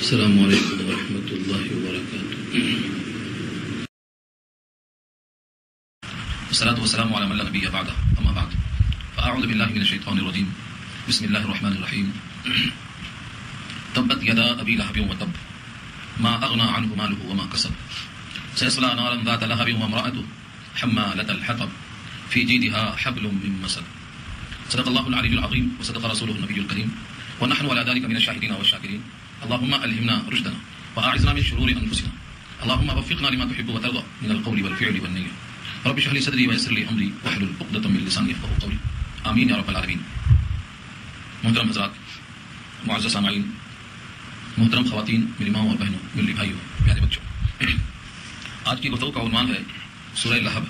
السلام علیکم ورحمۃ اللہ وبرکاتہ. والصلاة والسلام على من لا نبي بعده أما بعد فأعوذ بالله من الشيطان الرجيم بسم الله الرحمن الرحيم. تبت يدا أبي لهب وتب ما أغنى عنه ماله وما كسب سيصلى نارا ذات لهب وامرأته حمالة الحطب في جيدها حبل من مسد. صدق الله العلي العظيم وصدق رسوله النبي الكريم ونحن على ذلك من الشاهدين والشاكرين. اللهم ألهمنا رشدنا وأعذنا من شرور أنفسنا. اللهم وفقنا لما تحب وترضى من القول والفعل والنية. رب اشرح لي صدري ويسر لي امری واحلل عقدۃ من لسانی یفقهوا قولی. آمین یا رب العالمین. محترم حضرات، معزز سامعین، محترم خواتین، میری ماں اور بہنوں، میرے بھائیوں، پیارے بچوں، آج کی گفتگو کا عنوان ہے سورہ لہب.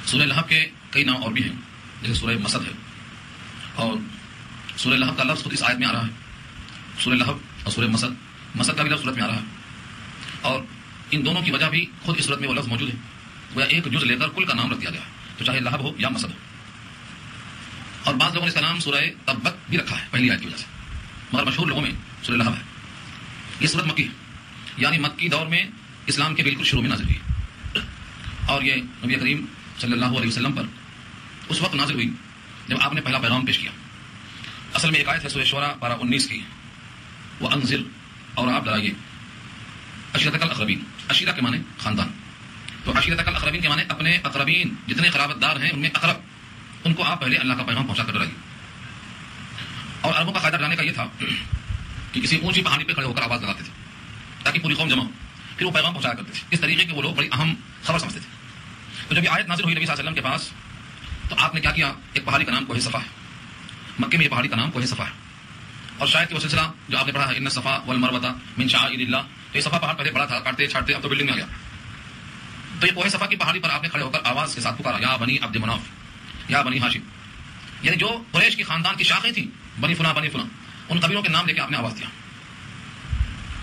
سورہ لہب کے کئی نام اور بھی ہیں، جیسے سورہ مسد ہے، اور سورہ لہب کا لفظ خود اس آیت میں آ رہا ہے. سورہ لہب اور سورہ مسد، مسد کا بھی لفظ سورت میں آ رہا ہے، اور ان دونوں کی وجہ بھی خود اس سورت میں وہ لفظ موجود ہے. وہ ایک جز لے کر کل کا نام رکھ دیا گیا ہے، تو چاہے لہب ہو یا مسد ہو. اور بعض لوگوں نے اس کا نام سورہ تبت بھی رکھا ہے پہلی آیت کی وجہ سے، مگر مشہور لوگوں میں سورہ لہب ہے. یہ سورت مکی ہے، یعنی مکی دور میں اسلام کے بالکل شروع میں نازل ہوئی، اور یہ نبی کریم صلی اللہ علیہ وسلم پر اس وقت نازل ہوئی جب آپ نے پہلا پیغام پیش کیا. اصل میں ایک آیت ہے سورہ شعراء پارہ 19 کی، وَأَنذِرْ، اور آپ ڈرائیے، عشیرتک الاقربین، عشیرہ کے معنی خاندان، تو عشیرتک الاقربین کے معنی اپنے اقربین جتنے قرابت دار ہیں ان میں اقرب، ان کو آپ پہلے اللہ کا پیغام پہنچا کر ڈرائیے. اور عربوں کا قاعدہ ڈرانے کا یہ تھا کہ کسی اونچی پہاڑی پہ کھڑے ہو کر آواز لگاتے تھے تاکہ پوری قوم جمع ہو، پھر وہ پیغام پہنچایا کرتے تھے. اس طریقے کے وہ لوگ بڑی اہم خبر سمجھتے تھے. تو جب یہ آیت نازل ہوئی نبی صلی اللہ علیہ وسلم کے پاس، تو آپ نے کیا کیا؟ ایک پہاڑی کا نام کوہ صفا ہے، مکے میں یہ پہاڑی کا نام کوہ صفا ہے. اور شاید کہ وہ سلسلہ جو آپ نے پڑھا ہے ان الصفا والمروہ من شعائر اللہ، تو یہ صفا پہاڑ پہلے بڑا تھا، کاٹتے چھاٹتے اب تو بلڈنگ میں آ گیا. تو یہ کوہ صفا کی پہاڑی پر آپ نے کھڑے ہو کر آواز کے ساتھ پکارا، یا بنی عبد مناف، یا بنی ہاشم، یعنی جو قریش کی خاندان کی شاخیں تھیں، بنی فلاں بنی فلاں، ان قبیلوں کے نام لے کے آپ نے آواز دیا.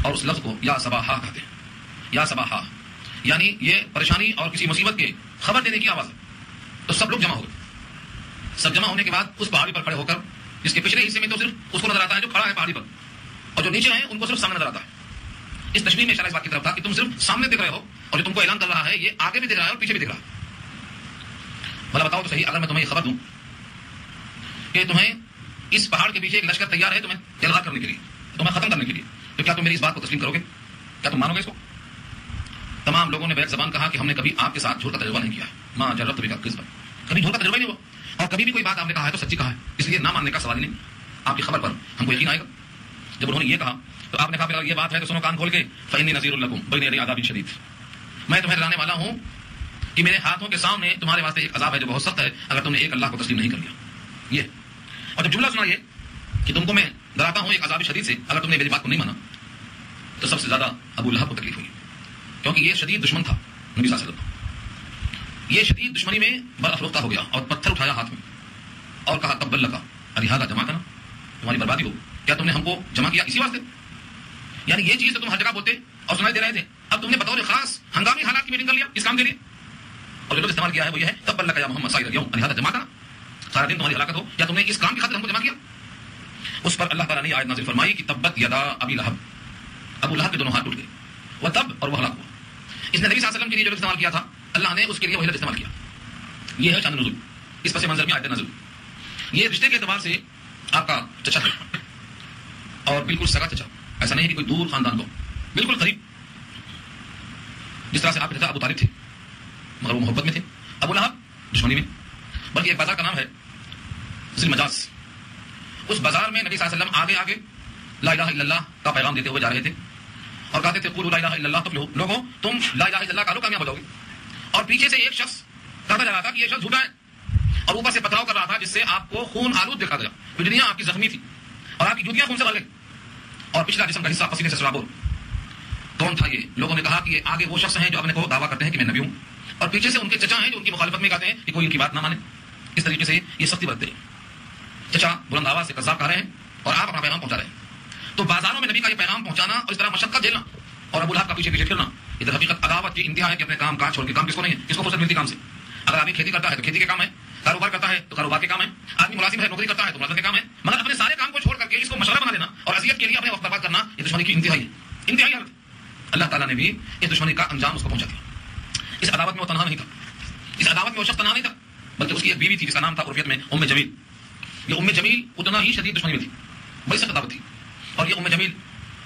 اور اس لفظ کو یا صباحا کہتے ہیں، یا صباحا، یعنی یہ پریشانی اور کسی مصیبت کے خبر دینے کی آواز ہے. تو سب لوگ جمع ہو گئے. سب جمع ہونے کے بعد اس پہاڑی پر کھڑے ہو کر، جس کے پچھلے حصے میں تو صرف اس کو نظر آتا ہے جو کھڑا ہے پہاڑی پر، اور جو نیچے ہیں ان کو صرف سامنے نظر آتا ہے. اس تشبیہ میں اشارہ اس بات کی طرف تھا کہ تم صرف سامنے دیکھ رہے ہو، اور جو تم کو اعلان کر رہا ہے یہ آگے بھی دیکھ رہا ہے اور پیچھے بھی دیکھ رہا ہے. بھلا بتاؤ تو صحیح، اگر میں تمہیں یہ خبر دوں کہ تمہیں اس پہاڑ کے پیچھے ایک لشکر تیار ہے تمہیں جلد کرنے کے لیے، تمہیں ختم کرنے کے لیے، تو کیا تم میری اس بات کو تسلیم کرو گے؟ کیا تم مانو گے اس کو؟ تمام لوگوں نے بیک زبان کہا کہ ہم نے کبھی آپ کے ساتھ جھوٹ کا تجربہ نہیں کیا ہے. ماں جربت بک الکذب، کبھی جھوٹ کا تجربہ نہیں ہوا، اور کبھی بھی کوئی بات آپ نے کہا ہے تو سچی کہا ہے، اس لیے نہ ماننے کا سوال ہی نہیں. آپ کی خبر پر ہم کو یقین آئے گا. جب انہوں نے یہ کہا تو آپ نے کہا پھر یہ بات ہے تو سنو کان کھول کے، فإنی نذیر لکم بین یدی عذاب شدید، میں تمہیں ڈرانے والا ہوں کہ میرے ہاتھوں کے سامنے تمہارے واسطے ایک عذاب ہے جو بہت سخت ہے اگر تم نے ایک اللہ کو تسلیم نہیں کر لیا. یہ اور جب جملہ سنا یہ کہ تم کو میں ڈراتا ہوں ایک عذاب شدید سے اگر تم نے میری بات کو نہیں مانا، تو سب سے زیادہ ابو لہب کو تکلیف ہوئی، کیونکہ یہ شدید دشمن تھا نبی صلی اللہ علیہ وسلم. یہ شدید دشمنی میں برافروختہ ہو گیا اور پتھر اٹھایا ہاتھ میں اور کہا تبا لک الہذا جمع کرنا، تمہاری بربادی ہو، کیا تم نے ہم کو جمع کیا اسی واسطے؟ یعنی یہ چیز تو تم ہر جگہ بولتے اور سنائی دے رہے تھے، اب تم نے بطور خاص ہنگامی حالات کی میٹنگ کر لیا اس کام کے لیے، اور جو لفظ استعمال کیا ہے وہ یہ ہے تبا لک یا محمد سائر اليوم الہذا جمع کرنا، سارا دن تمہاری ہلاکت ہو، یا تم نے اس کام کی خاطر ہم کو جمع کیا؟ اس پر اللہ تعالیٰ نے آیت نازل فرمائی کہ تبت یدا ابی لہب، ابو لہب کے دونوں ہاتھ ٹوٹ گئے، وہ تب اور وہ ہلاک ہوا. اس نے نبی صلی اللہ علیہ وسلم کے لیے جو استعمال کیا تھا اللہ نے اس کے لیے وہی لفظ استعمال کیا. یہ ہے شان نزول، اس پس منظر میں آیت نازل. یہ رشتے کے اعتبار سے آپ کا چچا ہے، اور بالکل سگا چچا، ایسا نہیں کہ کوئی دور خاندان کو، بالکل قریب. جس طرح سے آپ کے چچا ابو طالب تھے مگر وہ محبت میں تھے، ابو لہب دشمنی میں. بلکہ ایک بازار کا نام ہے ذی المجاز. اس بازار میں نبی صلی اللہ علیہ وسلم آگے آگے لا الہ الا اللہ کا پیغام دیتے ہوئے جا رہے تھے اور کہتے تھے قولوا لا الہ الا اللہ تفلحوا، لوگوں تم لا الہ الا اللہ کہو کامیاب ہو جاؤ گے. اور پیچھے سے ایک شخص کہتا جا رہا تھا کہ یہ شخص جھوٹا ہے، اور اوپر سے پتھراؤ کر رہا تھا جس سے آپ کو خون آلود دکھا گیا، پنڈلیاں آپ کی زخمی تھی اور آپ کی جوتیاں خون سے بھر گئی، اور پچھلا جسم کا حصہ پسینے سے سرابور. کون تھا یہ؟ لوگوں نے کہا کہ یہ آگے وہ شخص ہیں جو اپنے کو دعویٰ کرتے ہیں کہ میں نبی ہوں، اور پیچھے سے ان کے چچا ہیں جو ان کی مخالفت میں کہتے ہیں کہ کوئی ان کی بات نہ مانے. اس طریقے سے یہ سختی برتتے ہیں. چچا بلند آواز سے قذاب کہہ رہے ہیں اور آپ اپنا پیغام پہنچا رہے ہیں. تو بازاروں میں نبی کا یہ پیغام پہنچانا اور اس طرح مشقت جھیلنا اور ابو لہب کا پیچھے پیچھے پھرنا، ادھر حقیقت عداوت کی انتہا ہے کہ اپنے کام کاج چھوڑ کے، کام کس کو نہیں ہے، کس کو فرصت ملتی کام سے؟ اگر آدمی کھیتی کرتا ہے تو کھیتی کے کام ہے، کاروبار کرتا ہے تو کاروبار کے کام ہے، آدمی ملازم ہے نوکری کرتا ہے تو ملازم کے کام ہے، مگر اپنے سارے کام کو چھوڑ کر کے اس کو مشغلہ بنا لینا اور اذیت کے لیے اپنے وقت برباد کرنا، یہ دشمنی کی انتہائی ہے. کا نام تھا عرفیت میں ام جمیل. یہ ام جمیل اتنا ہی شدید دشمنی میں تھی, بڑی سخت دعوت تھی. اور یہ ام جمیل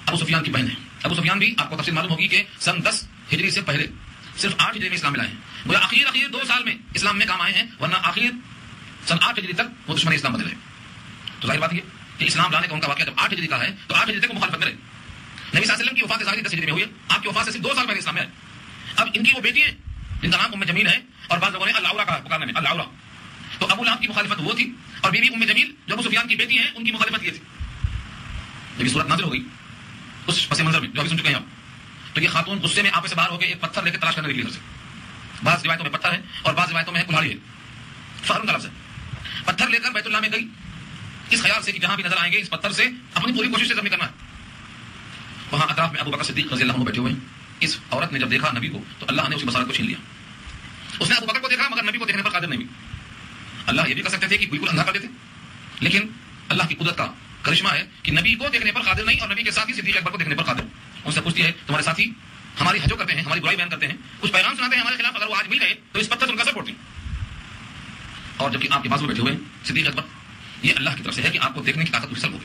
ابو سفیان کی بہن ہے. ابو سفیان بھی آپ کو تفصیل معلوم ہوگی کہ سن 10 ہجری سے پہلے صرف 8 ہجری میں اسلام میں لائے ہیں. وہ آخر 2 سال میں اسلام میں کام آئے ہیں, ورنہ آخر سن 8 ہجری تک وہ دشمن اسلام بدل رہے. تو ظاہر بات یہ کہ اسلام لانے کا ان کا واقعہ جب 8 ہجری کا ہے تو 8 ہجری تک وہ مخالفت کرے. نبی صلی اللہ علیہ وسلم کی وفات ظاہری 10 ہجری میں ہوئی ہے. آپ کی وفات سے صرف 2 سال پہلے اسلام میں آئے. اب ان کی وہ بیٹی ہیں جن کا نام ام جمیل ہے, اور بعض لوگوں نے العورہ کا پکارنے میں العورہ. تو ابو لہب کی مخالفت وہ تھی, اور بیوی ام جمیل جو ابو سفیان کی بیٹی ہیں ان کی مخالفت یہ تھی. جب یہ صورت نازل ہو گئی اس پس منظر میں جو ابھی سن چکے ہیں آپ, تو یہ خاتون غصے میں آپے سے باہر ہو کے ایک پتھر لے کے تلاش کرنے لگی گھر سے. بعض روایتوں میں پتھر ہے اور بعض روایتوں میں کلہاڑی ہے, فارن کا لفظ ہے. پتھر لے کر بیت اللہ میں گئی اس خیال سے کہ جہاں بھی نظر آئیں گے اس پتھر سے اپنی پوری کوشش سے زخمی کرنا ہے. وہاں اطراف میں ابو بکر صدیق رضی اللہ عنہ بیٹھے ہوئے ہیں. اس عورت نے جب دیکھا نبی کو تو اللہ نے اس کی بصارت کو چھین لیا. اس نے ابو بکر کو دیکھا مگر نبی کو دیکھنے پر قادر نہیں ہوئی. اللہ یہ بھی کر سکتے تھے کہ بالکل اندھا کر دیتے, لیکن اللہ کی قدرت کا کرشمہ ہے کہ نبی کو دیکھنے پر قادر نہیں, اور نبی کے ساتھی صدیق اکبر کو دیکھنے پر قادر. ان سے پوچھتی ہے تمہارے ساتھی ہماری حجو کرتے ہیں, ہماری برائی بیان کرتے ہیں, کچھ پیغام سناتے ہیں ہمارے خلاف, اگر وہ آج مل گئے تو اس پتھر سے ان کا سر پھوڑتی. اور جبکہ آپ کے بازو بیٹھے ہوئے ہیں صدیق اکبر, یہ اللہ کی طرف سے ہے کہ آپ کو دیکھنے کی طاقت اس سے ہوگی. نبی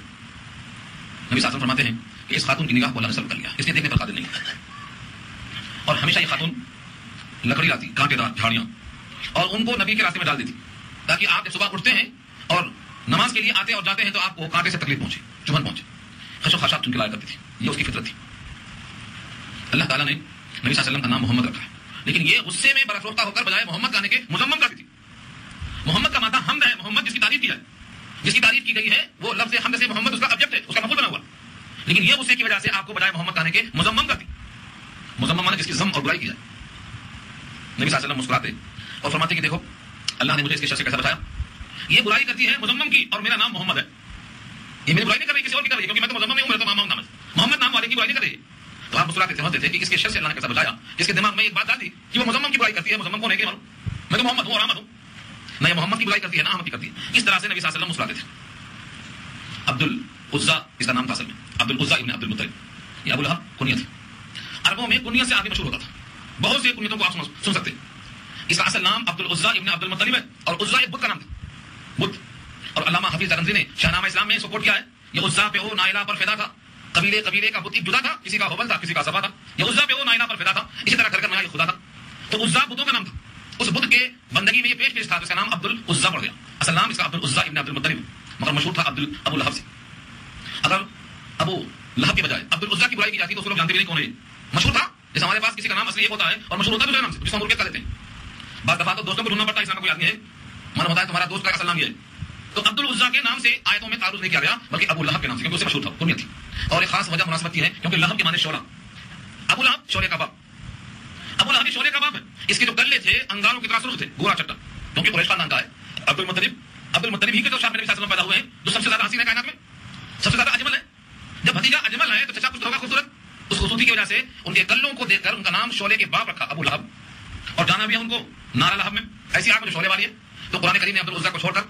صلی اللہ علیہ وسلم فرماتے ہیں کہ اس خاتون کی نگاہ کو اللہ نے سلب کر لیا, اس کے دیکھنے پر قادر نہیں. اور ہمیشہ یہ خاتون لکڑی لاتی, کانٹے دار جھاڑیاں, اور ان کو نبی کے راستے میں ڈال دیتی تاکہ آپ جب صبح اٹھتے ہیں اور نماز کے لیے آتے اور جاتے ہیں تو آپ کو کانٹے سے تکلیف پہنچے, چبھن پہنچے. خش و خاشاک چن کے لایا کرتی تھی, یہ اس کی فطرت تھی. اللہ تعالیٰ نے نبی صلی اللہ علیہ وسلم کا نام محمد رکھا ہے, لیکن یہ غصے میں برافروختہ ہو کر بجائے محمد کہنے کے مزمم کرتی تھی. محمد کا مادہ حمد ہے, محمد جس کی تعریف کی جائے, جس کی تعریف کی گئی ہے وہ لفظ حمد سے محمد اس کا آبجیکٹ ہے, اس کا مفعول بنا ہوا. لیکن یہ غصے کی وجہ سے آپ کو بجائے محمد کہنے کے مزمم کرتی. مزمم مانے جس کی ذم اور برائی کی جائے. نبی صلی اللہ علیہ وسلم مسکراتے اور فرماتے کہ دیکھو اللہ نے مجھے اس کے شر سے کیسا بچایا. یہ برائی کرتی ہے مزمم کی, اور میرا نام محمد ہے. یہ میری برائی نہیں کر رہی, کسی اور کی کر رہی ہے, کیونکہ میں تو مزمم نہیں ہوں, میرا تو محمد نام ہے. محمد نام والے کی برائی نہیں کر رہی ہے. تو آپ مسکراتے سمجھتے تھے کہ اس کے شر سے اللہ نے کیسا بچایا. اس کے دماغ میں ایک بات ڈال دی کہ وہ مزمم کی برائی کرتی ہے. مزمم کون ہے کہ معلوم, میں تو محمد ہوں اور احمد ہوں. نہ یہ محمد کی برائی کرتی ہے نہ احمد کی کرتی ہے. اس طرح سے نبی صلی اللہ علیہ وسلم مسکراتے تھے. عبد العزا اس کا نام تھا اصل میں, عبد العزا ابن عبد المطلب. یہ ابو لہب کنیت تھی. عربوں میں کنیت سے آگے مشہور ہوتا تھا. بہت سی کنیتوں کو آپ سن سکتے ہیں. اس کا اصل نام عبد العزا ابن عبد المطلب ہے, اور عزا ایک بت کا نام تھا, بت. اور علامہ حفیظ رمزی نے شاہنامہ اسلام میں سپورٹ کیا ہے. یہ عزا پہ ہو نائلہ پر فدا تھا. قبیلے کا بت ایک جدا تھا, کسی کا ہوبل تھا, کسی کا صفا تھا. یہ عزا پہ ہو نائلہ پر فدا تھا. اسی طرح کر یہ خدا تھا. تو عزا بتوں کا نام تھا. اس بت کے بندگی میں یہ پیش تھا, اس کا نام عبد العزا پڑ گیا. اصل نام اس کا عبد العزا ابن عبد المطلب, مگر مشہور تھا ابو لہب سے. اگر ابو لہب کے بجائے عبد العزا کی برائی کی جاتی تو اس لوگ جانتے بھی نہیں کون ہے. مشہور تھا, جیسے ہمارے پاس کسی کا نام اصلی ایک ہوتا ہے اور مشہور ہوتا ہے دوسرے نام سے, جس کو مرکب کر دیتے ہیں. بعض دفعہ تو دوستوں کو ڈھونڈنا پڑتا ہے, اس نام کا کوئی آدمی ہے, من ہوتا ہے تمہارا دوست کا اصل نام یہ ہے. تو عبد العزا کے نام سے آیتوں میں تعارض نہیں کیا گیا, بلکہ ابو لہب کے نام سے, کیونکہ اسے مشہور تھا, کنیت تھی. اور ایک خاص وجہ مناسبت کی ہے کیونکہ لہب کے معنی شعلہ. ابو لہب شعلے کا باپ. ابو لہب شعلے کا باپ ہے. اس کے جو گلے تھے انگاروں کی طرح سرخ تھے, گورا چٹا, کیونکہ قریش خاندان کا ہے. عبد المطلب ہی کے جو شاہ نبی صلی اللہ علیہ وسلم پیدا ہوئے ہیں, جو سب سے زیادہ حسین ہے کائنات میں, سب سے زیادہ اجمل ہے. جب بھتیجا اجمل ہے تو چچا کچھ ہوگا خوبصورت. اس خوبصورتی کی وجہ سے ان کے گلوں کو دیکھ کر ان کا نام شعلے کے باپ رکھا, ابو لہب. اور جانا بھی ہے ان کو نارا لہب میں, ایسی آگ جو شعلے والی ہے. تو قرآن کریم نے عبد العزا کو چھوڑ کر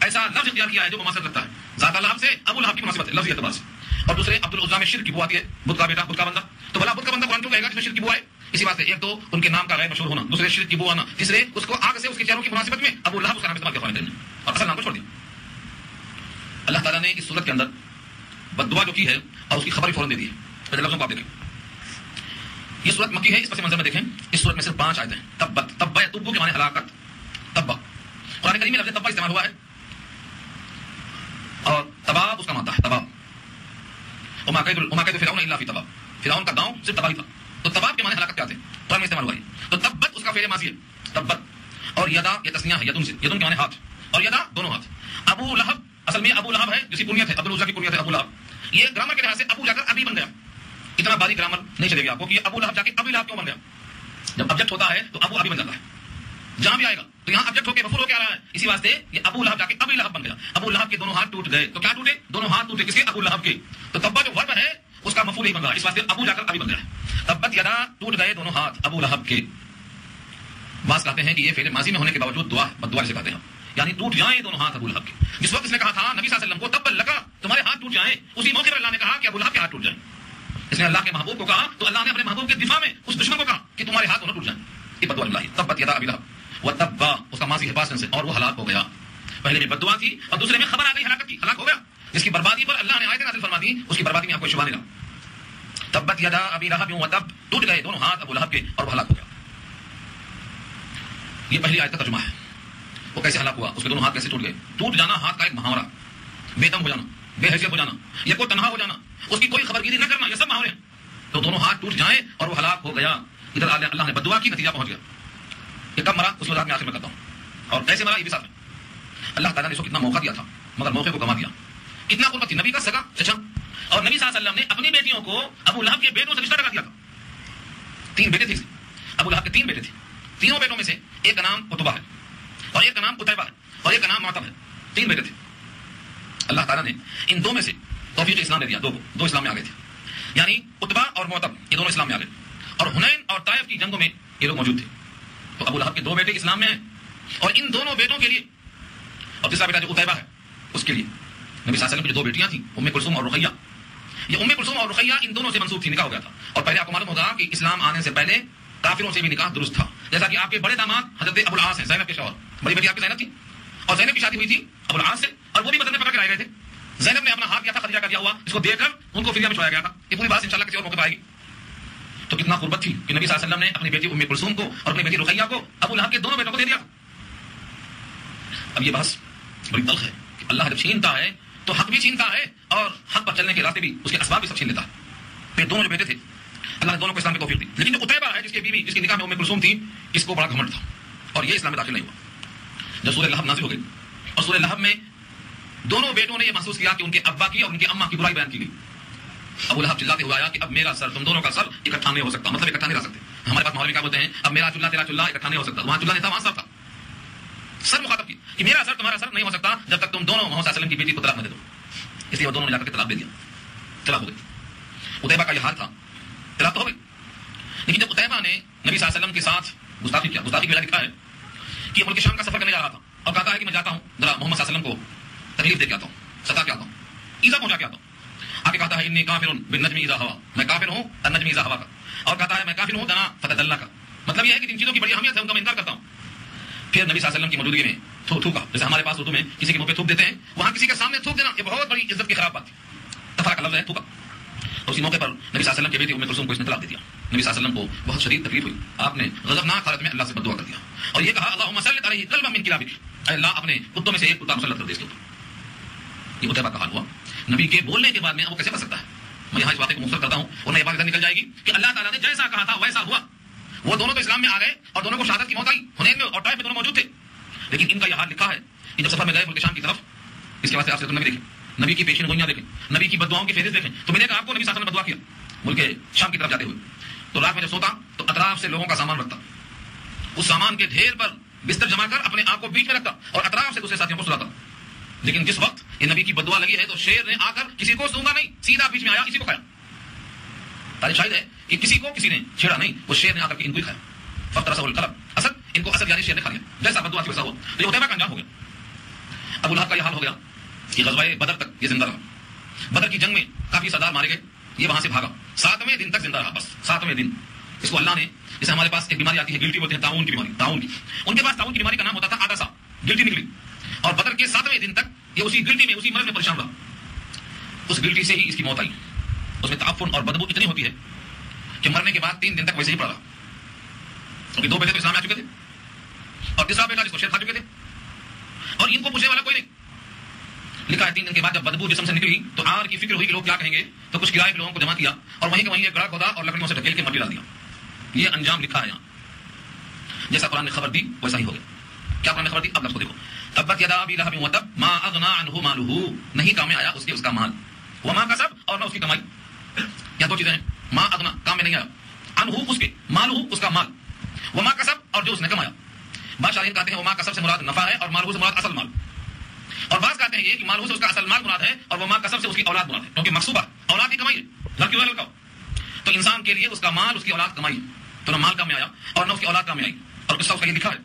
ایسا لفظ اختیار کیا ہے جو مماثلت رکھتا ہے. ذات لہب سے ابو لہب کی مناسبت ہے لفظی اعتبار سے. اور دوسرے عبد العزا میں شرک کی بو آتی ہے, بت کا بیٹا, بت کا بندہ. تو بھلا بت کا بندہ قرآن کیوں کہے گا کہ شرک کی بو آئے. اسی بات سے ایک تو ان کے نام کا غیر مشہور ہونا, دوسرے شرک کی بو آنا, تیسرے اس کو آگ سے اس کے چہروں کی مناسبت میں ابو لہب اس کا نام استعمال کیا قرآن کریم نے, اور اصل نام کو چھوڑ دیا. اللہ تعالیٰ نے اس صورت کے اندر بد دعا جو کی ہے اور اس کی خبر فوراً دے دی ہے. پہلے لفظوں کو آپ دیکھیں. یہ صورت مکی ہے, اس پس منظر میں دیکھیں. اس صورت میں صرف 5 آیتیں ہیں. تبا یا تبو کے معنی ہلاکت. تبا قرآن کریم میں لفظ تبا استعمال ہوا ہے, اور تباب اس کا مادہ ہے, تباب. وما کید فرعون الا فی تباب. فرعون کا گاؤں صرف تباہی تھا. تو تباب کے معنی ہلاکت کیا تھے, قرآن میں استعمال ہوا ہے. تو تبت اس کا فعل ماضی ہے, تبت. اور یدا یہ تسنیہ ہے, یدن سے, یدن کے معنی ہاتھ, اور یدا دونوں ہاتھ. ابو لہب اصل میں ابو لہب ہے جس کی کنیت ہے, عبد العزا کی کنیت ہے ابو لہب. یہ گرامر کے لحاظ سے ابو جا کر ابھی بن گیا. اتنا باریک گرامر نہیں چلے گا آپ کو کہ ابو لہب جا کے ابھی لہب کیوں بن گیا. جب آبجیکٹ ہوتا ہے تو ابو ابھی بن جاتا ہے, جہاں بھی آئے گا تو یہاں آبجیکٹ ہو کے مفعول ہو کے آ رہا ہے. اسی واسطے یہ ابو لہب جا کے ابھی لہب بن گیا. ابو لہب کے دونوں ہاتھ ٹوٹ گئے. تو کیا ٹوٹے, دونوں ہاتھ ٹوٹے, کس کے, ابو لہب کے. تو تبا جو ورب ہے اس کا مفعول ہی بن رہا ہے, اس واسطے ابو جا کر ابھی بن گیا. تبت یدا ٹوٹ گئے دونوں ہاتھ ابو لہب کے. بعض کہتے ہیں کہ یہ فعل ماضی میں ہونے کے باوجود دعا بد دعا سے کہتے ہیں, یعنی ٹوٹ جائیں دونوں ہاتھ ابو لہب کے. جس وقت اس نے کہا تھا نبی صلی اللہ علیہ وسلم کو تب لگا تمہارے ہاتھ ٹوٹ جائیں, اسی موقع پر اللہ نے کہا کہ ابو لہب کے ہاتھ ٹوٹ جائیں. اس نے اللہ کے محبوب کو کہا تو اللہ نے اپنے محبوب کے دفاع میں اس دشمن کو کہا کہ تمہارے ہاتھ دونوں ٹوٹ جائیں. یہ بد دعا اللہ. تبت یدا ابی لہب و تبا اس کا ماضی ہے پاسٹ ٹینس سے, اور وہ ہلاک ہو گیا. پہلے میں بد دعا تھی اور دوسرے میں خبر آ گئی ہلاکت کی، ہلاک ہو گیا. جس کی بربادی پر اللہ نے آیتیں نازل فرما دی، اس کی بربادی میں آپ کو شبہ نہیں رہا. تبت یدا ابی لہب وتب، ٹوٹ گئے دونوں ہاتھ ابو لہب کے اور وہ ہلاک ہو گیا. یہ پہلی آیت کا ترجمہ ہے. وہ کیسے ہلاک ہوا، اس کے دونوں ہاتھ کیسے ٹوٹ گئے. ٹوٹ جانا ہاتھ کا ایک محاورہ، بے دم ہو جانا، بے حیثیت ہو جانا، یا کوئی تنہا ہو جانا، اس کی کوئی خبرگیری نہ کرنا، یہ سب محاورے ہیں. تو دونوں ہاتھ ٹوٹ جائیں اور وہ ہلاک ہو گیا. ادھر اللہ نے بددعا کی، نتیجہ پہنچ گیا. یہ کب مرا اس وضاحت میں آخر میں کرتا ہوں. اور کیسے مرا یہ بھی ساتھ میں. اللہ تعالیٰ نے اس کو کتنا موقع دیا تھا مگر موقع کو گنوا دیا. کتنا قربت تھی، نبی کا سگا چچا، اور نبی صلی اللہ علیہ وسلم نے اپنی بیٹیوں کو ابو لہب کے بیٹوں سے رشتہ لگا دیا تھا. 3 بیٹے تھے ابو لہب کے، 3 بیٹے تھے. تینوں بیٹوں میں سے ایک کا نام عتبہ ہے اور ایک کا نام قتیبہ ہے اور ایک کا نام معتب ہے. 3 بیٹے تھے. اللہ تعالیٰ نے ان 2 میں سے توفیق اسلام دے دیا. 2 اسلام میں آ گئے تھے، یعنی عتبہ اور معتب یہ دونوں اسلام میں آ گئے. اور حنین اور طائف کی جنگوں میں یہ لوگ موجود تھے. تو ابو لہب کے 2 بیٹے اسلام میں ہیں اور ان دونوں بیٹوں کے لیے، اور تیسرا بیٹا جو قتیبہ ہے اس کے لیے نبی صلی اللہ علیہ وسلم کی جو 2 بیٹیاں تھیں ام کلثوم اور رقیہ، یہ ام کلثوم اور رقیہ ان دونوں سے منسوب تھی، نکاح ہو گیا تھا. اور پہلے آپ کو معلوم ہوگا کہ اسلام آنے سے پہلے کافروں سے بھی نکاح درست تھا. جیسا کہ آپ کے بڑے داماد حضرت ابو العاص ہیں، زینب کے شوہر. بڑی بیٹی آپ کی زینب تھی اور زینب کی شادی ہوئی تھی ابو العاص سے اور وہ بھی بدن میں پکڑ کے لائے گئے تھے. زینب نے اپنا ہاتھ دیا تھا، خدیجہ کا دیا ہوا، اس کو دے کر ان کو فدیہ میں چھوڑایا گیا تھا. یہ پوری بات انشاءاللہ کسی اور موقع پر آئے گی. تو کتنا قربت تھی کہ نبی صلی اللہ علیہ وسلم نے اپنی بیٹی ام کلثوم کو اور اپنی بیٹی رقیہ کو ابو لہب کے دونوں بیٹوں کو دے دیا. اب یہ بحث بڑی تلخ ہے کہ اللہ جب چھینتا ہے تو حق بھی چھینتا ہے اور حق پر چلنے کے راستے بھی، اس کے اسباب بھی سب چھین لیتا ہے. پھر دونوں جو بیٹے تھے اللہ نے دونوں کو اسلام کی توفیق دی. لیکن جو قتیبہ ہے جس کی بیوی، جس کے نکاح میں ام کلثوم تھی، اس کو بڑا گھمنڈ تھا اور یہ اسلام میں داخل نہیں ہوا. جب سورہ لہب نازل ہو گئی اور سورہ لہب میں دونوں بیٹوں نے یہ محسوس کیا کہ ان کے ابا کی اور ان کی اماں کی برائی بیان کی گئی. ابو لہب چلاتے ہوئے آیا کہ اب میرا سر، تم دونوں کا سر اکٹھا نہیں ہو سکتا، مطلب اکٹھا نہیں رہ سکتے. ہمارے پاس محاورے کیا بولتے ہیں، اب میرا چولہا تیرا چولہا اکٹھا نہیں ہو سکتا. وہاں چولہا نہیں تھا، وہاں سر تھا. سر مخاطب کی کہ میرا سر تمہارا سر نہیں ہو سکتا جب تک تم دونوں محمد صلی اللہ علیہ وسلم کی بیٹی کو طلاق نہ دے دو. اس لیے وہ دونوں نے جا کر کے طلاق دے دیا، طلاق ہو گئی. قتیبہ کا یہ حال تھا، طلاق تو ہو گئی. لیکن جب قتیبہ نے نبی صلی اللہ علیہ وسلم کے ساتھ گستاخی کیا، گستاخی کی وجہ لکھا ہے کہ ملک شام کا سفر کرنے جا رہا تھا اور کہتا ہے کہ میں جاتا ہوں ذرا محمد صلی اللہ علیہ وسلم کو تکلیف دے کے آتا ہوں، ستا کے آتا ہوں، ایزا پہنچا کے آتا ہوں. آگے کہتا ہے انی کافر بالنجم اذا ہوا، میں کافر ہوں النجم اذا ہوا کا. اور کہتا ہے میں کافر ہوں دنا فتدلہ کا. مطلب یہ ہے کہ جن چیزوں کی بڑی اہمیت ہے ان کا میں انکار کرتا ہوں. پھر نبی صلی اللہ علیہ وسلم کی موجودگی میں تھوکا، جیسے ہمارے پاس اردو میں کسی کے منہ پہ تھوک دیتے ہیں، وہاں کسی کے سامنے تھوک دینا یہ بہت بڑی عزت کی خراب بات ہے. تفرا کا لفظ ہے تھوکا. اسی موقع پر نبی صلی اللہ علیہ وسلم کے بیٹی ام کلثوم کو اس نے طلاق دے دیا. نبی صلی اللہ علیہ وسلم کو بہت شدید تکلیف ہوئی. آپ نے غضبناک حالت میں اللہ سے بد دعا کر دیا اور یہ کہا اللہم سلط علیہ قلبا من کلابک، اے اللہ اپنے کتوں میں سے ایک کتا مسلط کر دے اس کے اوپر. یہ قتیبہ کا حال ہوا. نبی کے بولنے کے بعد میں وہ کیسے بچ سکتا ہے. میں یہاں اس بات کو مختصر کرتا ہوں ورنہ یہ بات نکل جائے گی کہ اللہ تعالیٰ نے جیسا کہا تھا ویسا ہوا. وہ دونوں تو اسلام میں آ گئے اور دونوں کو شہادت کی موت آئی. حنین میں اور طائف میں دونوں موجود تھے. لیکن ان کا یہ حال لکھا ہے کہ جب سفر میں گئے ملک شام کی طرف، اس کے واسطے آپ سے نبی دیکھیں، نبی کی پیشین گوئیاں دیکھیں، نبی کی بددعاؤں کی فہرست دیکھیں. تو میں نے کہا آپ کو نبی صلی اللہ علیہ وسلم نے بددعا کیا ملک شام کی طرف جاتے ہوئے. تو رات میں جب سوتا تو اطراف سے لوگوں کا سامان رکھتا، اس سامان کے ڈھیر پر بستر جما کر اپنے آپ کو بیچ میں رکھتا اور اطراف سے دوسرے ساتھیوں کو سلاتا. لیکن جس وقت یہ نبی کی بددعا لگی ہے تو شیر نے آ کر کسی کو سونگا نہیں، سیدھا بیچ میں آیا، اسی کو کھایا. تاریخ شاہد ہے کہ کسی کو کسی نے چھیڑا نہیں، وہ شیر نے آ کر کے ان کو ہی کھایا. فافترسہ القلب، اسد، ان کو اسد یعنی شیر نے کھا لیا. جیسا بددعا تھی ویسا ہوا. تو یہ قتیبہ کا انجام ہو گیا. ابو لہب کا یہ حال ہو گیا کہ غزوہ بدر تک یہ زندہ رہا. بدر کی جنگ میں کافی سردار مارے گئے، یہ وہاں سے بھاگا. 7ویں دن تک زندہ رہا، بس 7ویں دن. اس کو اللہ نے، جیسے ہمارے پاس ایک بیماری آتی ہے گلٹی بولتے ہیں، تعاون کی بیماری، تعاون کی. ان کے پاس تعاون کی بیماری کا نام ہوتا تھا آدھا سا، گلٹی نکلی. اور بدر کے 7ویں دن تک یہ اسی گلٹی میں، اسی مرض میں پریشان رہا. اس گلٹی سے ہی اس کی موت آئی. اس میں تعفن اور بدبو اتنی ہوتی ہے کہ مرنے کے بعد 3 دن تک ویسے ہی پڑا رہا. کیونکہ 2 بیٹے تو اسلام میں آ چکے تھے اور تیسرا بیٹا جس کو شیر کھا چکے تھے اور ان کو پوچھنے والا کوئی نہیں. لکھا ہے 3 دن کے بعد جب بدبو جسم سے نکلی تو آر کی فکر ہوئی کہ لوگ کیا کہیں گے. تو کچھ کرائے کے لوگوں کو جمع کیا اور وہیں کے وہیں ایک گڑھا کھودا اور لکڑیوں سے ڈھکیل کے مٹی ڈال دیا. یہ انجام لکھا ہے یہاں. جیسا قرآن نے خبر دی ویسا ہی ہو گیا. کیا قرآن نے خبر دی؟ اب لفظ کو دیکھو. تبت یدا ابی لہب وتب ما اغنى عنه ماله، نہیں کام میں آیا اس کا مال، وما کسب، اور نہ اس کی کمائی. یا 2 چیزیں ہیں. ما اغنى کام میں نہیں آیا، عنه اس کے، مالہ اس کا مال، وما کسب اور جو اس نے کمایا. بعض شارحین کہتے ہیں وما کسب سے مراد نفع ہے اور مالہ سے مراد اصل مال. اور بعض کہتے ہیں یہ کہ مالہ سے اس کا اصل مال مراد ہے اور وما کسب سے اس کی اولاد مراد ہے، کیونکہ مقصوبہ اولاد کی کمائی ہے، لڑکی ہو لڑکا ہو. تو انسان کے لیے اس کا مال، اس کی اولاد کمائی. تو نہ مال کام میں آیا اور نہ اس کی اولاد کام میں آئی. اور قصہ اس کا یہ لکھا ہے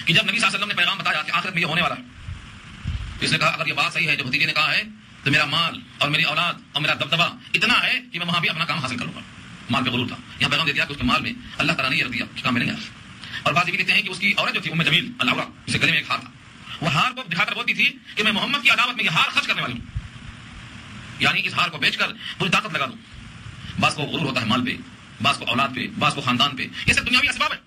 کہ جب نبی صلی اللہ علیہ وسلم نے پیغام بتایا کہ آخرت میں یہ ہونے والا ہے، اس نے کہا اگر یہ بات صحیح ہے جو بھتیجے نے کہا ہے تو میرا مال اور میری اولاد اور میرا دبدبہ اتنا ہے کہ میں وہاں بھی اپنا کام حاصل کروں گا. مال پہ غرور تھا. یہاں پیغام دے دیا کہ اس کے مال میں اللہ تعالیٰ نے یہ رکھ دیا کہ کام میں نہیں آیا. اور بات یہ بھی کہتے ہیں کہ اس کی عورت جو تھی ام جمیل العورہ، جسے گلے میں ایک ہار تھا، وہ ہار کو دکھا کر بولتی تھی کہ میں محمد کی عداوت میں یہ ہار خرچ کرنے والی ہوں، یعنی اس ہار کو بیچ کر پوری طاقت لگا دوں. بعض کو غرور ہوتا ہے مال پہ، بعض کو اولاد پہ، بعض کو خاندان پہ، یہ سب دنیاوی اسباب ہے.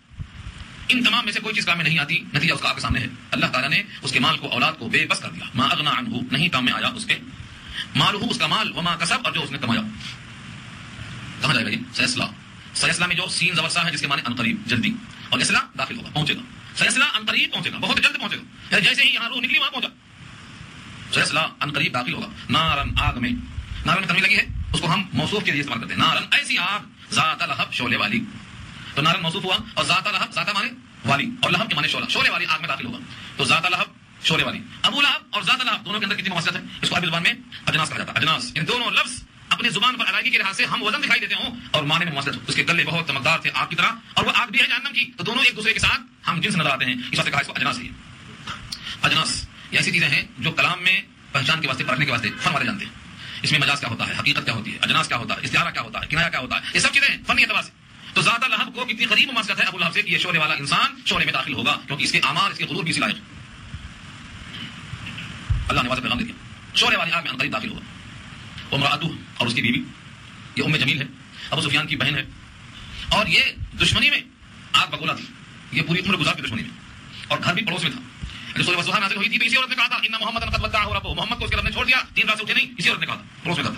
ان تمام میں سے کوئی چیز کام میں نہیں آتی، نتیجہ اس کا آپ کے سامنے ہے. اللہ تعالیٰ نے اس کے مال کو، اولاد کو بے بس کر دیا. ما اغنا عنہ، نہیں کام میں آیا اس کے، مالہ اس کا مال، وما کسب اور جو اس نے کمایا. کہاں جائے گا یہ؟ سیسلا. سیسلا میں جو سین زبر سا ہے جس کے معنی انقریب، جلدی، اور اسلام داخل ہوگا، پہنچے گا. سیسلا انقریب پہنچے گا، بہت جلد پہنچے گا، جیسے ہی یہاں روح نکلی وہاں پہنچا. سیسلا انقریب داخل ہوگا. نارن، آگ میں، نارن میں تنوین لگی ہے، اس کو ہم موصوف کے لیے استعمال کرتے ہیں. نارن ایسی آگ، ذات لہب شعلے والی. تو نارن موصوف ہوا، اور ذات لہب، ذات مانے والی، اور لہب کے مانے شعلہ، شعلے والی آگ میں داخل ہوگا. تو ذات لہب شعلے والی. ابو لہب اور ذات لہب دونوں کے اندر کتنی مماثلت ہے؟ اس کو عربی زبان میں اجناس کہا جاتا ہے. اجناس، ان دونوں لفظ اپنی زبان پر ادائیگی کے لحاظ سے ہم وزن دکھائی دیتے ہوں اور معنی میں مماثلت ہو. اس کے گلے بہت چمکدار تھے آگ کی طرح، اور وہ آگ بھی ہے جہنم کی، تو دونوں ایک دوسرے کے ساتھ ہم جنس نظر آتے ہیں، اس واسطے کہا اس کو اجناس ہے. اجناس یہ ایسی چیزیں ہیں جو کلام میں پہچان کے واسطے، پڑھنے کے واسطے فن والے جانتے ہیں. اس میں مجاز کیا ہوتا ہے، حقیقت کیا ہوتی ہے، اجناس کیا ہوتا ہے، استعارہ کیا ہوتا ہے، کنایا کیا ہوتا ہے، یہ سب چیزیں فنی اعتبار سے. تو ذات لہب کو کتنی قریب مماثلت ہے ابو لہب سے کہ یہ شعلے والا انسان شعلے میں داخل ہوگا، کیونکہ اس کے اعمال، اس کے غرور بھی اسی لائق. اللہ نے واضح پیغام دے دیا، شعلے والی آگ میں قریب داخل ہوگا. وامرأتہ، اور اس کی بیوی، یہ ام جمیل ہے، ابو سفیان کی بہن ہے، اور یہ دشمنی میں آگ بگولا تھی، یہ پوری عمر گزار کی دشمنی میں، اور گھر بھی پڑوس میں تھا. سورہ وضحیٰ نازل ہوئی تھی تو اسی عورت نے کہا تھا ان محمدًا قد ودعہ ربہ، محمد کو اس کے رب نے چھوڑ دیا، 3 رات سے اٹھے نہیں، اسی عورت نے کہا تھا، پڑوس میں تھا.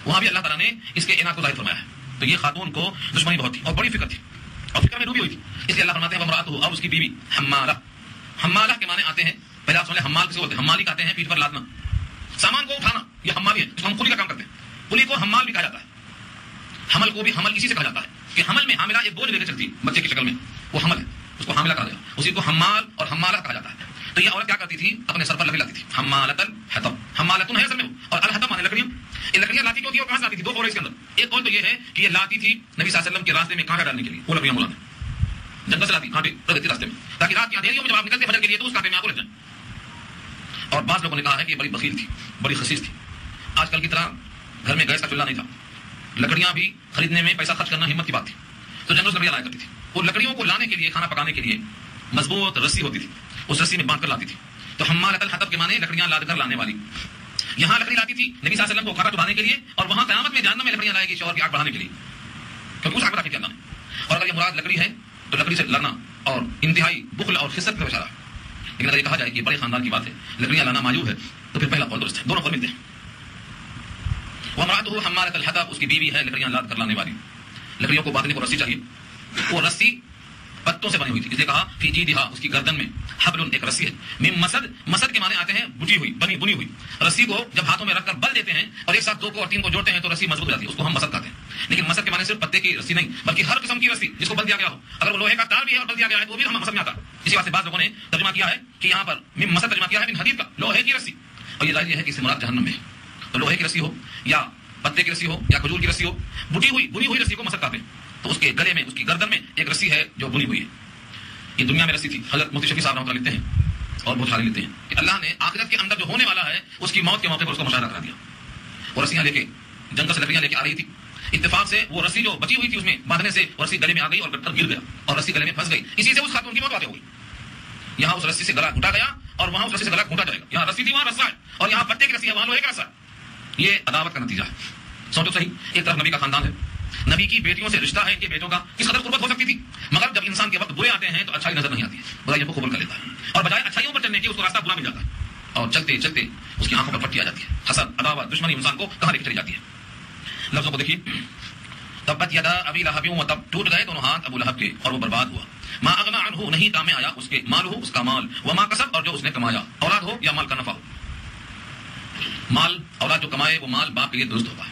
وہاں بھی اللہ تعالیٰ نے اس کے عنایت کو ظاہر فرمایا ہے. تو یہ خاتون کو دشمنی بہت تھی اور بڑی فکر تھی، اور فکر میں ڈوبی ہوئی تھی. اس لیے اللہ فرماتے ہیں وامرأتہ، اور اس کی بیوی، حمالہ. حمالہ کے معنی آتے ہیں، پہلے آپ سن لیں حمال کسے بولتے ہیں؟ حمالی کہتے ہیں پیٹھ پر لادنا، سامان کو اٹھانا، یہ حمالی ہے، اس کو ہم کلی کا کام کرتے ہیں. کلی کو حمال بھی کہا جاتا ہے. حمل کو بھی حمل اسی سے کہا جاتا ہے کہ حمل میں حاملہ ایک بوجھ لے کے چلتی ہے بچے کی شکل میں، وہ حمل ہے، اس کو حاملہ کہا گیا. اسی کو حمال اور حمالہ کہا جاتا ہے. تو یہ عورت کیا کرتی تھی؟ اپنے سر پر لکڑی لاتی تھی. حمالۃ الحطب، حمالۃ ہے اصل میں، اور الحطب مانے لکڑیاں. یہ لکڑیاں لاتی کیوں تھی اور کہاں سے لاتی تھی؟ 2 قول اس کے اندر. ایک قول تو یہ ہے کہ یہ لاتی تھی نبی صلی اللہ علیہ وسلم کے راستے میں کانٹا ڈالنے کے لیے، وہ لکڑیاں مولانا جنگل سے لاتی کانٹے رکھ دیتی راستے میں، تاکہ رات کی اندھیریوں میں جب آپ نکلتے فجر کے لیے تو اس کانٹے میں آپ لگ جائیں. اور بعض لوگوں نے کہا ہے کہ یہ بڑی بخیل تھی، بڑی خسیس تھی. آج کل کی طرح گھر میں گیس کا چولہا نہیں تھا، لکڑیاں بھی خریدنے میں پیسہ خرچ کرنا ہمت کی بات تھی. تو جنگل سے لکڑیاں لایا کرتی تھی. وہ لکڑیوں کو لانے کے لیے، کھانا پکانے کے لیے مضبوط رسی ہوتی تھی، اس رسی میں باندھ کر لاتی تھی. تو حمالۃ الحطب کے معنی لکڑیاں لاد کر لانے والی. یہاں لکڑی لاتی تھی نبی صلی اللہ علیہ وسلم کو کھانا چڑھانے کے لیے، اور وہاں قیامت میں جہنم میں لکڑیاں لائے گی شوہر کی آگ بڑھانے کے لیے، کیونکہ اس آگ بڑھا کے اللہ نے. اور اگر یہ مراد لکڑی ہے تو لکڑی سے لڑنا اور انتہائی بخل اور خست کا اشارہ. لیکن اگر یہ کہا جائے کہ بڑے خاندان کی بات ہے، لکڑیاں لانا معیوب ہے، تو پھر پہلا قول درست ہے. دونوں قول ملتے ہیں. وامرأتہ حمالۃ الحطب، اس کی بیوی ہے لکڑیاں لاد کر لانے والی. لکڑیوں کو باندھنے کو رسی چاہیے، وہ رسی پتوں سے بنی ہوئی تھی، اس لیے کہا فی جیدہا، اس کی گردن میں، حبل ایک رسی ہے، من مسد، مسد کے معنی آتے ہیں بٹی ہوئی، بنی ہوئی. رسی کو جب ہاتھوں میں رکھ کر بل دیتے ہیں اور ایک ساتھ 2 کو اور 3 کو جوڑتے ہیں تو رسی مضبوط ہو جاتی ہے، اس کو ہم مسد کہتے ہیں. لیکن مسد کے معنی صرف پتے کی رسی نہیں، بلکہ ہر قسم کی رسی جس کو بل دیا گیا ہو. اگر وہ لوہے کا تار بھی ہے اور بل دیا گیا ہے تو وہ بھی ہم مسد میں آتا ہے. اسی واسطے بعض لوگوں نے ترجمہ کیا ہے کہ یہاں پر من مسد ترجمہ کیا ہے من حدید کا، لوہے کی رسی. اور یہ ظاہر یہ ہے کہ اس سے مراد جہنم میں ہے. تو لوہے کی رسی ہو یا پتے کی رسی ہو یا کھجور کی رسی ہو، بنی ہوئی رسی کو مسد کہتے ہیں. تو اس کے گلے میں، اس کی گردن میں ایک رسی ہے جو بنی ہوئی ہے. یہ دنیا میں رسی تھی. حضرت مفتی شفیع صاحب رحمۃ اللہ لکھتے ہیں اور بخاری لکھتے ہیں کہ اللہ نے آخرت کے اندر جو ہونے والا ہے اس کی موت کے موقع پر اس کو مشاہدہ کرا دیا. وہ رسیاں لے کے جنگل سے لکڑیاں لے کے آ رہی تھی. اتفاق سے وہ رسی جو بچی ہوئی تھی اس میں باندھنے سے وہ رسی گلے میں آ گئی اور گر گیا اور رسی گلے میں پھنس گئی. اسی سے اس خاتون کی موت واقع ہوئی. یہاں اس رسی سے گلا گھٹا گیا اور وہاں اس رسی سے گلا گھٹا جائے گا. یہاں رسی تھی وہاں رسا ہے، اور یہاں پتے کی رسی ہے وہاں لوہے کا رسا. یہ عداوت کا نتیجہ ہے. سوچو صحیح، ایک طرف نبی کا خاندان ہے، نبی کی بیٹیوں سے رشتہ ہے، ان کے بیٹوں کا کس قدر قربت ہو سکتی تھی. مگر جب انسان کے وقت برے آتے ہیں تو اچھائی نظر نہیں آتی ہے، برائیوں کو قبول کر لیتا ہے، اور بجائے اچھائیوں پر چلنے کے اس کو راستہ برا مل جاتا ہے، اور چلتے چلتے اس کی آنکھوں پر پٹی آ جاتی ہے. حسد، عداوت، دشمنی انسان کو کہاں لے کے چلی جاتی ہے. لفظوں کو دیکھیے، تبت یدا ابی لہب وتب، ٹوٹ گئے دونوں ہاتھ ابو لہب کے اور وہ برباد ہوا. ما اغنا عنہ، نہیں کام میں آیا اس کے، مال ہو، اس کا مال، وما کسب، اور جو اس نے کمایا، اولاد ہو یا مال کا نفع ہو. مال، اولاد جو کمائے وہ مال باپ کے لیے درست ہوتا ہے.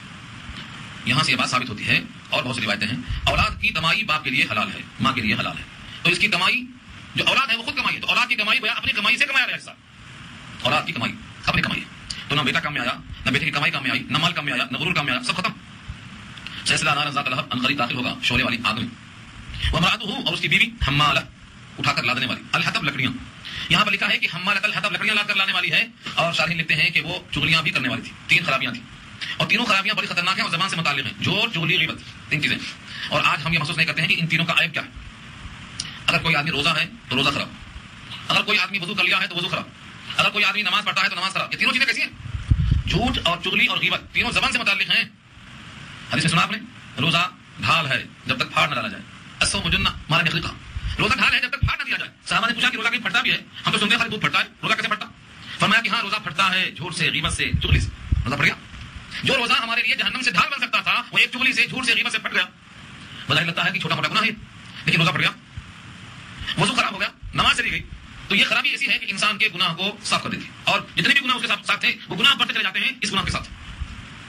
یہاں سے یہ بات ثابت ہوتی ہے، اور بہت سی روایتیں ہیں، اولاد کی کمائی باپ کے لیے حلال ہے، ماں کے لیے حلال ہے. تو اس کی کمائی جو اولاد ہے وہ خود کمائی ہے، تو اولاد کی کمائی گویا اپنی کمائی سے کمایا گیا حصہ. اولاد کی کمائی اپنی کمائی ہے، تو نہ بیٹا کام میں آیا، نہ بیٹے کی کمائی کام میں آئی، نہ مال کام میں آیا، نہ غرور کام میں آیا، سب ختم. سیسلا نارا ذات لہب، عنقریب داخل ہوگا شعلے والی آگ میں. وامرأتہ، اور اس کی بیوی، حمالہ، اٹھا کر لادنے والی، الحطب، لکڑیاں. یہاں پر لکھا ہے کہ حمالۃ الحطب، لکڑیاں لا کر لانے والی ہے، اور شارحین لکھتے ہیں کہ وہ چغلیاں بھی کرنے والی تھی. 3 خرابیاں تھیں، اور تینوں خرابیاں بڑی خطرناک ہیں اور زبان سے متعلق ہیں. جور، چغلی، غیبت، 3 چیزیں. اور آج ہم یہ محسوس نہیں کرتے ہیں کہ ان تینوں کا عیب کیا ہے. اگر کوئی آدمی روزہ ہے تو روزہ خراب، اگر کوئی آدمی وضو کر لیا ہے تو وضو خراب، اگر کوئی آدمی نماز پڑھتا ہے تو نماز خراب. یہ تینوں چیزیں کیسی ہیں؟ جھوٹ اور چغلی اور غیبت تینوں زبان سے متعلق ہیں. حدیث میں سنا آپ نے, روزہ ڈھال ہے جب تک پھاڑ نہ ڈالا جائے. الصوم جنہ مارا نخلقہ, روزہ ڈھال ہے جب تک پھاڑ نہ دیا جائے. صحابہ نے پوچھا کہ روزہ کہیں پھٹتا بھی ہے؟ ہم تو سنتے ہیں خالی دودھ پھٹتا ہے, روزہ کیسے پھٹتا؟ فرمایا کہ ہاں روزہ پھٹتا ہے جھوٹ سے, غیبت سے, چغلی سے. روزہ پھٹ گیا. جو روزہ ہمارے لیے جہنم سے ڈھال بن سکتا تھا وہ ایک چغلی سے, جھوٹ سے, غیبت سے پھٹ گیا. بظاہر لگتا ہے کہ چھوٹا موٹا گناہ ہے لیکن روزہ پھٹ گیا, وضو خراب ہو گیا, نماز چلی گئی. تو یہ خرابی ایسی ہے کہ انسان کے گناہ کو صاف کر دیتی ہے, اور جتنے بھی گناہ اس کے ساتھ تھے وہ گناہ بڑھتے چلے جاتے ہیں اس گناہ کے ساتھ.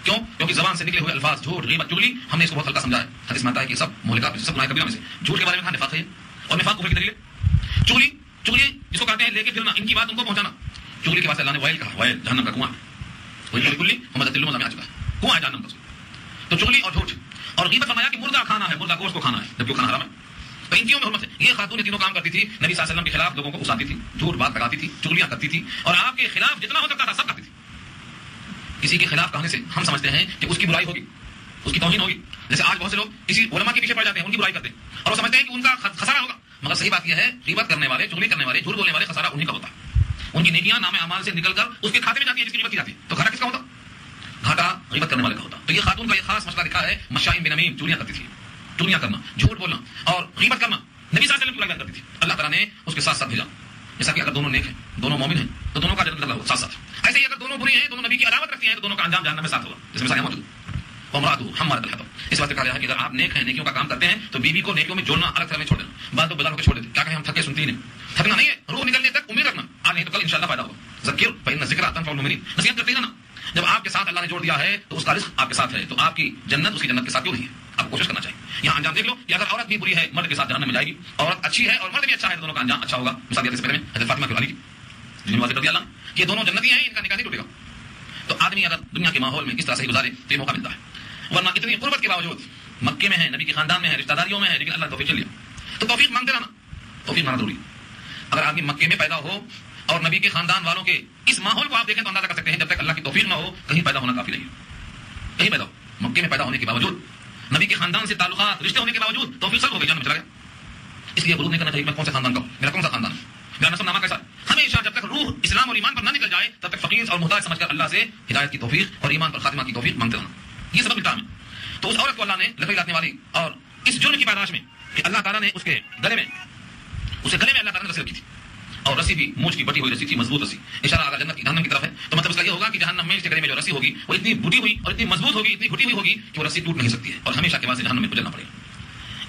کیوں؟ کیونکہ زبان سے نکلے ہوئے الفاظ جھوٹ, غیبت, چغلی ہم نے اس کو بہت ہلکا سمجھا ہے. حدیث میں آتا ہے کہ سب مہلکات, سب گناہ کبیرہ میں سے جھوٹ کے بارے میں کہا نفاق ہے, اور نفاق کفر کی دلیل ہے. چغلی جس کو کہتے ہیں لے کے پھرنا, ان کی بات ان کو پہنچانا. چغلی کے واسطے اللہ نے وائل کہا, وائل جہنم کا کنواں, وہی کلی محمد دل میں آ چکا ہے, کنواں ہے جہنم کا. تو چغلی اور جھوٹ اور غیبت فرمایا کہ مردہ کھانا ہے, مردہ گوشت کو کھانا ہے جبکہ کھانا حرام ہے. تو ان تینوں میں حرمت ہے. یہ خاتون یہ تینوں کام کرتی تھی, نبی صلی اللہ علیہ وسلم کے خلاف لوگوں کو اکساتی تھی, جھوٹ بات لگاتی تھی, چغلیاں کرتی تھی, اور آپ کے خلاف جتنا ہو سکتا تھا سب کرتی تھی. کسی کے خلاف کہنے سے ہم سمجھتے ہیں کہ اس کی برائی ہوگی, اس کی توہین ہوگی. جیسے آج بہت سے لوگ کسی علماء کے پیچھے پڑ جاتے ہیں, ان کی برائی کرتے ہیں اور وہ سمجھتے ہیں کہ ان کا خسارہ ہوگا. مگر صحیح بات یہ ہے, غیبت کرنے والے, چغلی کرنے والے, جھوٹ بولنے والے خسارہ انہیں کا ہوتا ہے. ان کی نیکیاں نام اعمال سے نکل کر اس کے کھاتے میں جاتی ہے جس کی غیبت کی جاتی ہے. تو گھاٹا کس کا ہوتا؟ گھاٹا غیبت کرنے والے کا ہوتا. تو یہ خاتون کا یہ خاص مسئلہ لکھا ہے, مشائم بن امیم چوریاں کرتی تھی, چوریاں کرنا, جھوٹ بولنا اور غیبت کرنا. نبی صلی اللہ علیہ وسلم کی برائی کرتی تھی. اللہ تعالیٰ نے اس کے ساتھ ساتھ بھیجا. جیسا کہ اگر دونوں نیک ہیں, دونوں مومن ہیں, تو دونوں کا جنت ساتھ ساتھ. ایسے ہی اگر دونوں بری ہیں, دونوں نبی کی عداوت رکھتی ہیں, تو دونوں کا انجام جہنم میں ساتھ ہوگا. جس میں سایہ موجود امراۃ الحطب. اس واسطے کہا گیا ہے کہ اگر آپ نیک ہیں, نیکیوں کا کام کرتے ہیں, تو بیوی کو نیکیوں میں جوڑنا, الگ طرح میں چھوڑ دینا, بعد میں بدل ہو کے چھوڑ دیتے. کیا کہیں ہم تھکے سنتی نہیں, تھکنا نہیں ہے, روح نکلنے تک امید رکھنا, آج نہیں تو کل انشاءاللہ فائدہ ہوگا. ذکر فإن الذکر تنفع المؤمنین, نصیحت کرتے ہیں نا. جب آپ کے ساتھ اللہ نے جوڑ دیا ہے تو اس کا رزق آپ کے ساتھ ہے, تو آپ کی جنت اس کی جنت کے ساتھ کیوں نہیں ہے؟ آپ کوشش کرنا چاہیے. یہاں انجام دیکھ لو کہ اگر عورت بھی بری ہے, مرد کے ساتھ جہنم میں جائے گی, عورت اچھی ہے اور مرد بھی اچھا ہے, تو دونوں کا انجام اچھا ہوگا. مثال دیتے اس پہلے میں حضرت فاطمہ کی والی جن میں واضح کر دیا اللہ کہ یہ دونوں جنتی ہیں, ان کا نکاح نہیں ٹوٹے گا. تو آدمی اگر دنیا کے ماحول میں اس طرح سے گزارے تو یہ موقع ملتا ہے. ورنہ اتنی قربت کے باوجود مکے میں ہے, نبی کے خاندان میں ہے, رشتہ داریوں میں ہے, لیکن اللہ توفیق چل لیا. تو توفیق مانگتے رہنا, توفیق مانگنا ضروری. اگر آدمی مکے میں پیدا ہو اور نبی کے خاندان والوں کے اس ماحول کو آپ دیکھیں تو اندازہ کر سکتے ہیں جب تک اللہ کی توفیق نہ ہو کہیں پیدا ہونا کافی نہیں. کہیں پیدا ہو, مکے میں پیدا ہونے کے باوجود, نبی کے خاندان سے تعلقات, رشتے ہونے کے باوجود توفیق سب ہو گئی, جنم چلا گیا. اس لیے غرور نہیں کرنا چاہیے میں کون سے خاندان کا ہوں, میرا کون سا خاندان ہے, میرا نسل نامہ کیسا ہے. ہمیشہ جب تک روح اسلام اور ایمان پر نہ نکل جائے تب تک فقیر اور محتاج سمجھ کر اللہ سے ہدایت کی توفیق اور ایمان پر خاتمہ کی توفیق مانگتے رہنا. یہ سبب ملتا ہے. تو اس عورت کو اللہ نے لکڑی لانے والی اور اس جرم کی پیدائش میں کہ اللہ تعالیٰ نے اس کے گلے میں اللہ تعالیٰ نے رسی رکھی تھی, اور رسی بھی مونچھ کی بٹی ہوئی رسی تھی, مضبوط رسی. اشارہ اگر جنت کی جہنم کی طرف ہے تو مطلب اس کا یہ ہوگا کہ جہنم میں اس کے گلے میں جو رسی ہوگی وہ اتنی بٹی ہوئی اور اتنی مضبوط ہوگی, اتنی گھٹی ہوئی ہوگی کہ وہ رسی ٹوٹ نہیں سکتی ہے اور ہمیشہ کے واسطے جہنم میں گزرنا پڑے گا.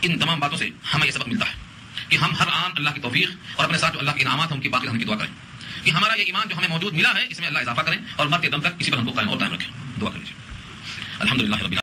ان تمام باتوں سے ہمیں یہ سبق ملتا ہے کہ ہم ہر آن اللہ کی توفیق اور اپنے ساتھ جو اللہ کے انعامات ہیں ان کی باقی رہنے کی دعا کریں کہ ہمارا یہ ایمان جو ہمیں موجود ملا ہے اس میں اللہ اضافہ کریں اور مرتے دم تک اسی پر ہم کو قائم اور دائم رکھیں. دعا کر لیجیے. الحمدللہ رب